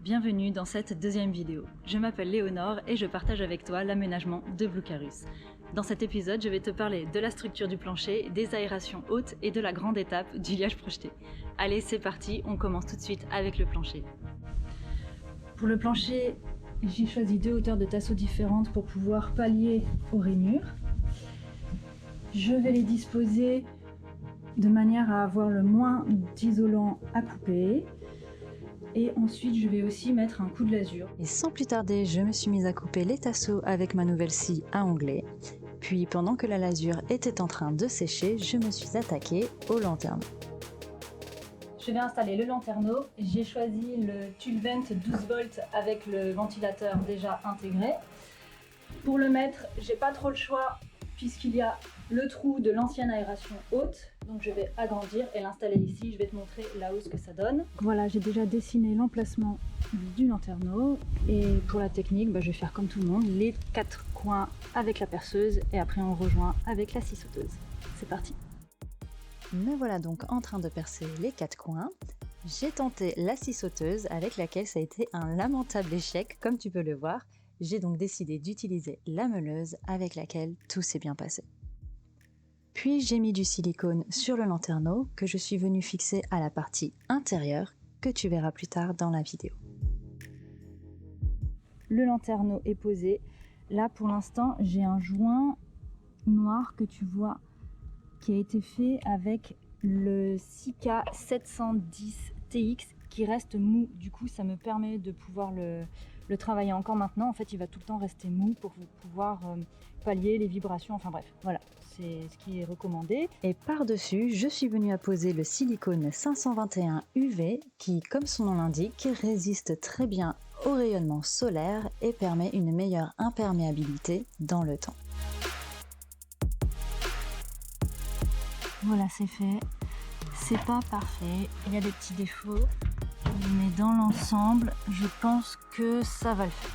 Bienvenue dans cette deuxième vidéo. Je m'appelle Léonore et je partage avec toi l'aménagement de Blucarus. Dans cet épisode, je vais te parler de la structure du plancher, des aérations hautes et de la grande étape du liège projeté. Allez, c'est parti, on commence tout de suite avec le plancher. Pour le plancher, j'ai choisi deux hauteurs de tasseaux différentes pour pouvoir pallier aux rainures. Je vais les disposer de manière à avoir le moins d'isolant à couper. Et ensuite, je vais aussi mettre un coup de lasure. Et sans plus tarder, je me suis mise à couper les tasseaux avec ma nouvelle scie à onglet. Puis pendant que la lasure était en train de sécher, je me suis attaquée aux lanternes. Je vais installer le lanterneau. J'ai choisi le Tulvent 12 volts avec le ventilateur déjà intégré. Pour le mettre, j'ai pas trop le choix puisqu'il y a le trou de l'ancienne aération haute. Donc je vais agrandir et l'installer ici. Je vais te montrer là-haut ce que ça donne. Voilà, j'ai déjà dessiné l'emplacement du lanterneau. Et pour la technique, je vais faire comme tout le monde, les 4 coins avec la perceuse et après on rejoint avec la scie sauteuse. C'est parti! Me voilà donc en train de percer les 4 coins. J'ai tenté la scie sauteuse avec laquelle ça a été un lamentable échec, comme tu peux le voir. J'ai donc décidé d'utiliser la meuleuse avec laquelle tout s'est bien passé. Puis j'ai mis du silicone sur le lanterneau que je suis venue fixer à la partie intérieure que tu verras plus tard dans la vidéo. Le lanterneau est posé. Là pour l'instant j'ai un joint noir que tu vois qui a été fait avec le Sika 710 TX qui reste mou. Du coup ça me permet de pouvoir le travailler encore maintenant. En fait il va tout le temps rester mou pour pouvoir pallier les vibrations, enfin bref, voilà, c'est ce qui est recommandé. Et par-dessus, je suis venue à poser le silicone 521 UV qui, comme son nom l'indique, résiste très bien au rayonnement solaire et permet une meilleure imperméabilité dans le temps. Voilà, c'est fait. C'est pas parfait, il y a des petits défauts, mais dans l'ensemble, je pense que ça va le faire.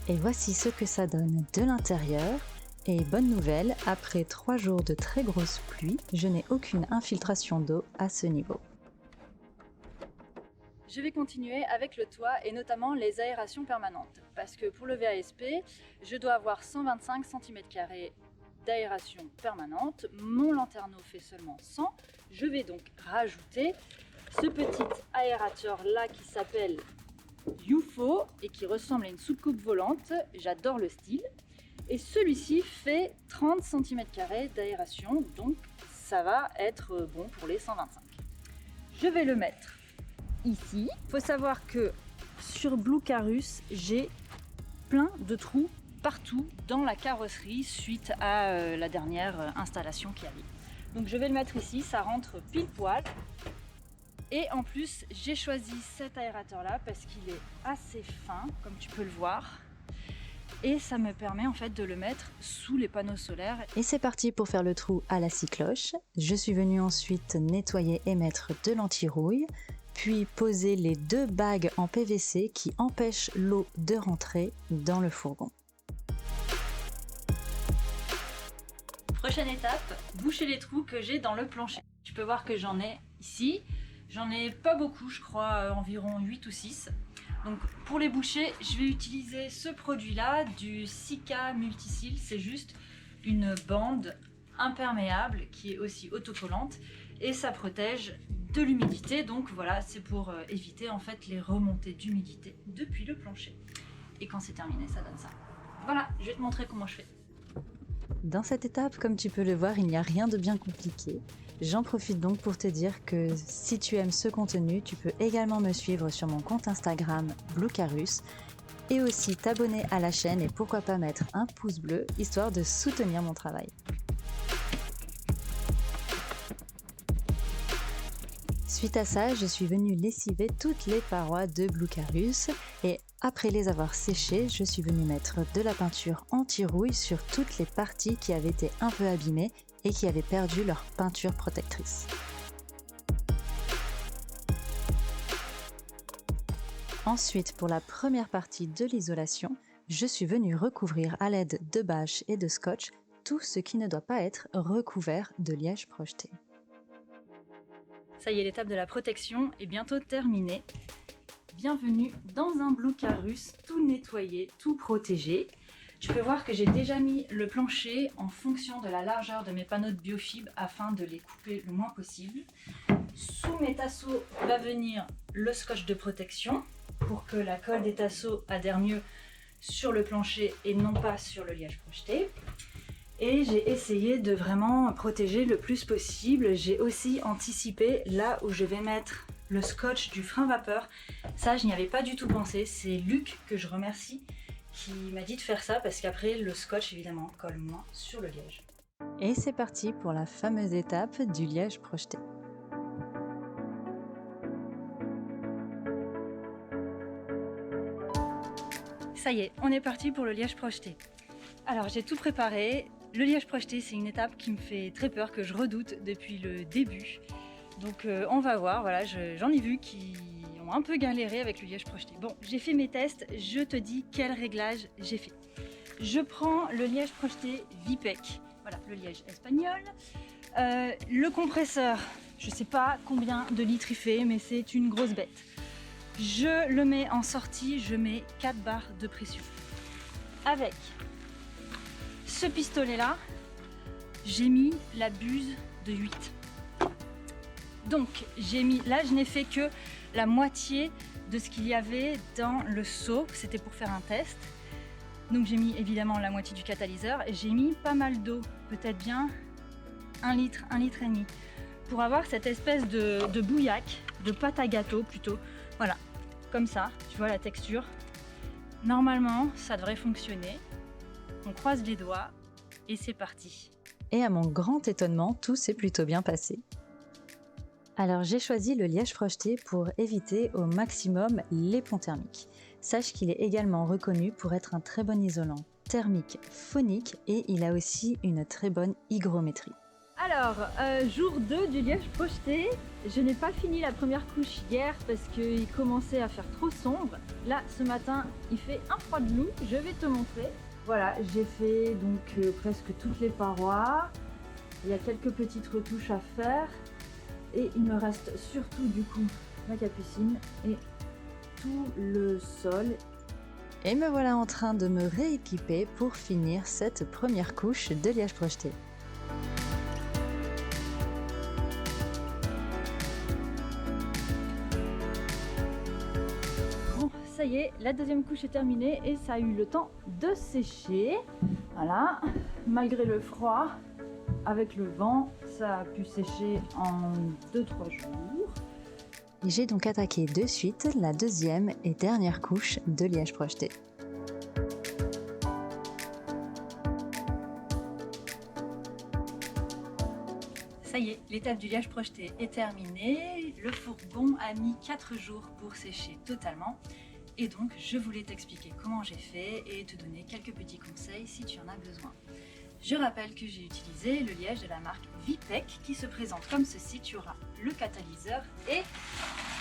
Et voici ce que ça donne de l'intérieur. Et bonne nouvelle, après 3 jours de très grosses pluies, je n'ai aucune infiltration d'eau à ce niveau. Je vais continuer avec le toit et notamment les aérations permanentes. Parce que pour le VASP, je dois avoir 125 cm² d'aération permanente. Mon lanterneau fait seulement 100. Je vais donc rajouter ce petit aérateur là qui s'appelle UFO et qui ressemble à une soucoupe volante. J'adore le style. Et celui-ci fait 30 cm² d'aération, donc ça va être bon pour les 125. Je vais le mettre ici. Il faut savoir que sur Blucarus, j'ai plein de trous partout dans la carrosserie suite à la dernière installation qui arrive. Donc je vais le mettre ici, ça rentre pile poil. Et en plus, j'ai choisi cet aérateur là parce qu'il est assez fin, comme tu peux le voir. Et ça me permet en fait de le mettre sous les panneaux solaires. Et c'est parti pour faire le trou à la scie cloche. Je suis venue ensuite nettoyer et mettre de l'anti-rouille, puis poser les 2 bagues en PVC qui empêchent l'eau de rentrer dans le fourgon. Prochaine étape, boucher les trous que j'ai dans le plancher. Tu peux voir que j'en ai ici. J'en ai pas beaucoup, je crois environ 8 ou 6. Donc pour les boucher, je vais utiliser ce produit-là, du Sika Multisil. C'est juste une bande imperméable qui est aussi autocollante et ça protège de l'humidité. Donc voilà, c'est pour éviter en fait les remontées d'humidité depuis le plancher. Et quand c'est terminé, ça donne ça. Voilà, je vais te montrer comment je fais. Dans cette étape, comme tu peux le voir, il n'y a rien de bien compliqué. J'en profite donc pour te dire que si tu aimes ce contenu, tu peux également me suivre sur mon compte Instagram Blucarus et aussi t'abonner à la chaîne et pourquoi pas mettre un pouce bleu histoire de soutenir mon travail. Suite à ça, je suis venue lessiver toutes les parois de Blucarus et après les avoir séchées, je suis venue mettre de la peinture anti-rouille sur toutes les parties qui avaient été un peu abîmées et qui avaient perdu leur peinture protectrice. Ensuite, pour la première partie de l'isolation, je suis venue recouvrir à l'aide de bâches et de scotch tout ce qui ne doit pas être recouvert de liège projeté. Ça y est, l'étape de la protection est bientôt terminée. bienvenue dans un Blucarus tout nettoyé, tout protégé. Tu peux voir que j'ai déjà mis le plancher en fonction de la largeur de mes panneaux de biofib afin de les couper le moins possible. Sous mes tasseaux va venir le scotch de protection pour que la colle des tasseaux adhère mieux sur le plancher et non pas sur le liège projeté. Et j'ai essayé de vraiment protéger le plus possible. J'ai aussi anticipé là où je vais mettre le scotch du frein vapeur. Ça, je n'y avais pas du tout pensé. C'est Luc que je remercie qui m'a dit de faire ça parce qu'après le scotch évidemment colle moins sur le liège. Et c'est parti pour la fameuse étape du liège projeté. Ça y est, on est parti pour le liège projeté. Alors j'ai tout préparé. Le liège projeté, c'est une étape qui me fait très peur, que je redoute depuis le début. Donc on va voir, voilà, j'en ai vu qui ont un peu galéré avec le liège projeté. Bon, j'ai fait mes tests, je te dis quel réglage j'ai fait. Je prends le liège projeté Vipec, voilà, le liège espagnol. Le compresseur, je sais pas combien de litres il fait, mais c'est une grosse bête. Je le mets en sortie, je mets 4 barres de pression. Avec ce pistolet là, j'ai mis la buse de 8. Donc j'ai mis, là je n'ai fait que la moitié de ce qu'il y avait dans le seau, c'était pour faire un test. Donc j'ai mis évidemment la moitié du catalyseur et j'ai mis pas mal d'eau, peut-être bien 1 litre, 1 litre et demi, pour avoir cette espèce de bouillac, de pâte à gâteau plutôt. Voilà, comme ça, tu vois la texture. Normalement, ça devrait fonctionner. On croise les doigts et c'est parti. Et à mon grand étonnement, tout s'est plutôt bien passé. Alors j'ai choisi le liège projeté pour éviter au maximum les ponts thermiques. Sache qu'il est également reconnu pour être un très bon isolant thermique phonique et il a aussi une très bonne hygrométrie. Alors, jour 2 du liège projeté, je n'ai pas fini la première couche hier parce qu'il commençait à faire trop sombre. Là, ce matin, il fait un froid de loup, je vais te montrer. Voilà, j'ai fait donc presque toutes les parois. Il y a quelques petites retouches à faire. Et il me reste surtout du coup la capucine et tout le sol. Et me voilà en train de me rééquiper pour finir cette première couche de liège projeté. Bon, ça y est, la deuxième couche est terminée et ça a eu le temps de sécher. Voilà, malgré le froid, avec le vent, ça a pu sécher en 2-3 jours. Et j'ai donc attaqué de suite la deuxième et dernière couche de liège projeté. Ça y est, l'étape du liège projeté est terminée. Le fourgon a mis 4 jours pour sécher totalement. Et donc, je voulais t'expliquer comment j'ai fait et te donner quelques petits conseils si tu en as besoin. Je rappelle que j'ai utilisé le liège de la marque Vipec qui se présente comme ceci. Tu auras le catalyseur et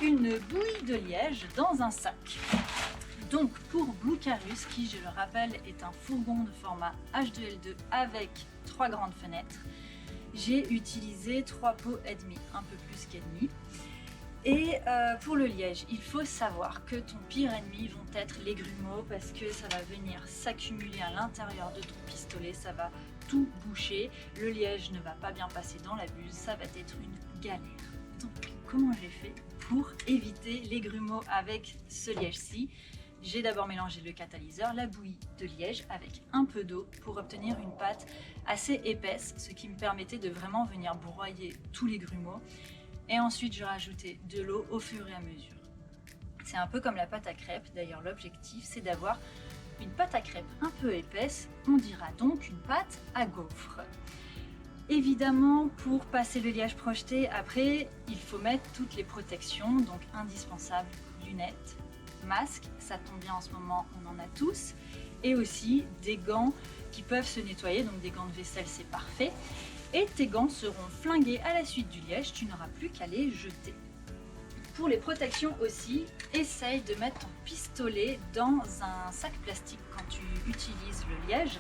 une bouille de liège dans un sac. Donc pour Blucarus, qui je le rappelle est un fourgon de format H2L2 avec 3 grandes fenêtres, j'ai utilisé 3 pots et demi, un peu plus qu'ennemi. Et pour le liège, il faut savoir que ton pire ennemi vont être les grumeaux parce que ça va venir s'accumuler à l'intérieur de ton pistolet, ça va tout boucher, le liège ne va pas bien passer dans la buse, ça va être une galère. Donc comment j'ai fait pour éviter les grumeaux avec ce liège-ci? J'ai d'abord mélangé le catalyseur, la bouillie de liège avec un peu d'eau pour obtenir une pâte assez épaisse, ce qui me permettait de vraiment venir broyer tous les grumeaux. Et ensuite, je rajoutais de l'eau au fur et à mesure. C'est un peu comme la pâte à crêpes. D'ailleurs, l'objectif, c'est d'avoir une pâte à crêpes un peu épaisse. On dira donc une pâte à gaufres. Évidemment, pour passer le liège projeté, après, il faut mettre toutes les protections, donc indispensables, lunettes, masque, ça tombe bien en ce moment, on en a tous, et aussi des gants qui peuvent se nettoyer, donc des gants de vaisselle, c'est parfait. Et tes gants seront flingués à la suite du liège, tu n'auras plus qu'à les jeter. Pour les protections aussi, essaye de mettre ton pistolet dans un sac plastique quand tu utilises le liège,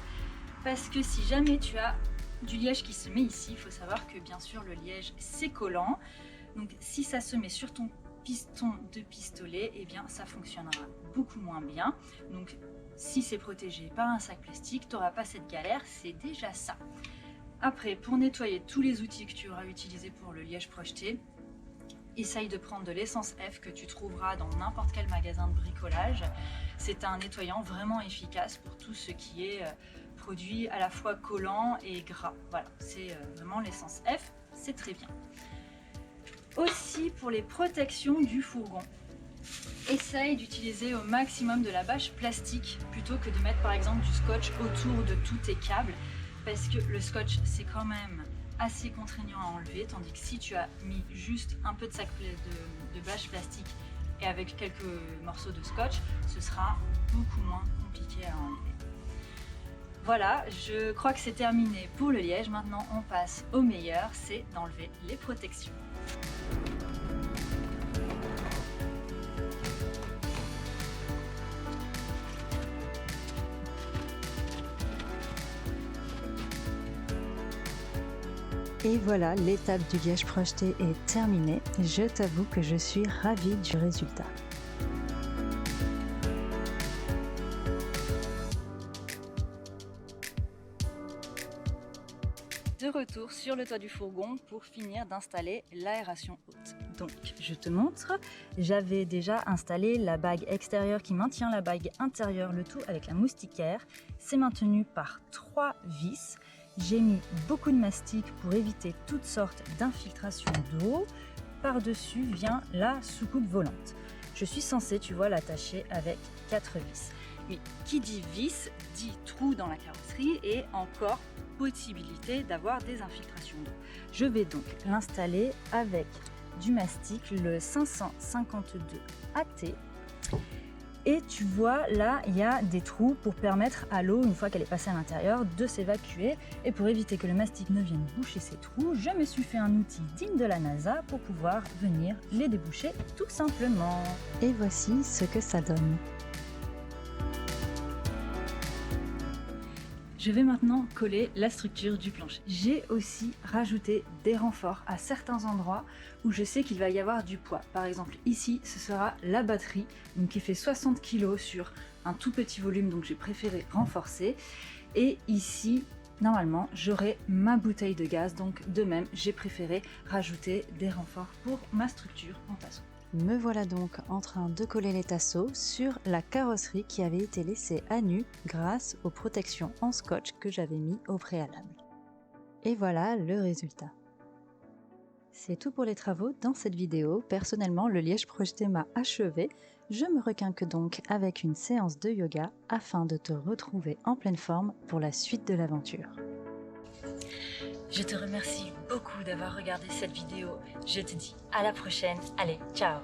parce que si jamais tu as du liège qui se met ici, il faut savoir que bien sûr le liège c'est collant, donc si ça se met sur ton piston de pistolet, eh bien ça fonctionnera beaucoup moins bien. Donc si c'est protégé par un sac plastique, tu n'auras pas cette galère, c'est déjà ça. Après, pour nettoyer tous les outils que tu auras utilisés pour le liège projeté, essaye de prendre de l'essence F que tu trouveras dans n'importe quel magasin de bricolage. C'est un nettoyant vraiment efficace pour tout ce qui est produit à la fois collant et gras. Voilà, c'est vraiment l'essence F, c'est très bien. Aussi pour les protections du fourgon, essaye d'utiliser au maximum de la bâche plastique plutôt que de mettre par exemple du scotch autour de tous tes câbles, parce que le scotch c'est quand même assez contraignant à enlever, tandis que si tu as mis juste un peu de sac de bâche plastique et avec quelques morceaux de scotch, ce sera beaucoup moins compliqué à enlever. Voilà, je crois que c'est terminé pour le liège. Maintenant on passe au meilleur, c'est d'enlever les protections. Et voilà, l'étape du liège projeté est terminée. Je t'avoue que je suis ravie du résultat. De retour sur le toit du fourgon pour finir d'installer l'aération haute. Donc je te montre, j'avais déjà installé la bague extérieure qui maintient la bague intérieure, le tout avec la moustiquaire. C'est maintenu par 3 vis. J'ai mis beaucoup de mastic pour éviter toutes sortes d'infiltrations d'eau. Par-dessus vient la soucoupe volante. Je suis censée, tu vois, l'attacher avec 4 vis. Mais qui dit vis, dit trou dans la carrosserie et encore possibilité d'avoir des infiltrations d'eau. Je vais donc l'installer avec du mastic, le 552 AT. Et tu vois, là, il y a des trous pour permettre à l'eau, une fois qu'elle est passée à l'intérieur, de s'évacuer. Et pour éviter que le mastic ne vienne boucher ces trous, je me suis fait un outil digne de la NASA pour pouvoir venir les déboucher tout simplement. Et voici ce que ça donne. Je vais maintenant coller la structure du plancher. J'ai aussi rajouté des renforts à certains endroits où je sais qu'il va y avoir du poids. Par exemple ici, ce sera la batterie donc qui fait 60 kg sur un tout petit volume, donc j'ai préféré renforcer. Et ici, normalement, j'aurai ma bouteille de gaz, donc de même, j'ai préféré rajouter des renforts pour ma structure en tasseau. Me voilà donc en train de coller les tasseaux sur la carrosserie qui avait été laissée à nu grâce aux protections en scotch que j'avais mis au préalable. Et voilà le résultat. C'est tout pour les travaux dans cette vidéo. Personnellement, le liège projeté m'a achevé. Je me requinque donc avec une séance de yoga afin de te retrouver en pleine forme pour la suite de l'aventure. Je te remercie beaucoup d'avoir regardé cette vidéo. Je te dis à la prochaine. Allez, ciao!